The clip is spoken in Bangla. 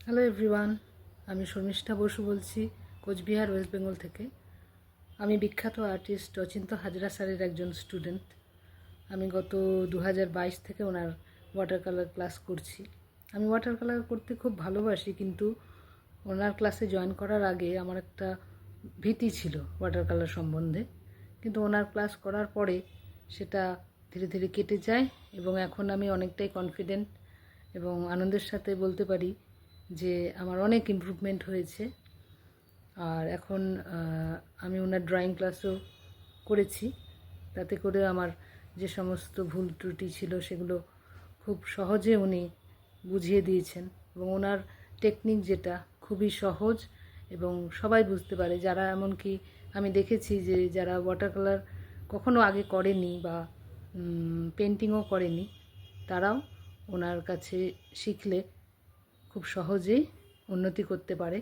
হ্যালো এভরিওয়ান, আমি শর্মিষ্ঠা বসু বলছি কোচবিহার ওয়েস্ট বেঙ্গল থেকে। আমি বিখ্যাত আর্টিস্ট অচিন্ত হাজরা স্যারের একজন স্টুডেন্ট। আমি গত 2022 থেকে ওনার ওয়াটার কালার ক্লাস করছি। আমি ওয়াটার কালার করতে খুব ভালোবাসি, কিন্তু ওনার ক্লাসে জয়েন করার আগে আমার একটা ভীতি ছিল ওয়াটার কালার সম্বন্ধে। কিন্তু ওনার ক্লাস করার পরে সেটা ধীরে ধীরে কেটে যায় এবং এখন আমি অনেকটাই কনফিডেন্ট এবং আনন্দের সাথে বলতে পারি যে আমার অনেক ইমপ্রুভমেন্ট হয়েছে। আর এখন আমি ওনার ড্রয়িং ক্লাসও করেছি, তাতে করে আমার যে সমস্ত ভুল ত্রুটি ছিল সেগুলো খুব সহজে উনি বুঝিয়ে দিয়েছেন। এবং ওনার টেকনিক যেটা খুবই সহজ এবং সবাই বুঝতে পারে, যারা এমনকি আমি দেখেছি যে যারা ওয়াটার কালার কখনো আগে করেনি বা পেন্টিংও করেনি, তারাও ওনার কাছে শিখলে খুব সহজেই উন্নতি করতে পারে।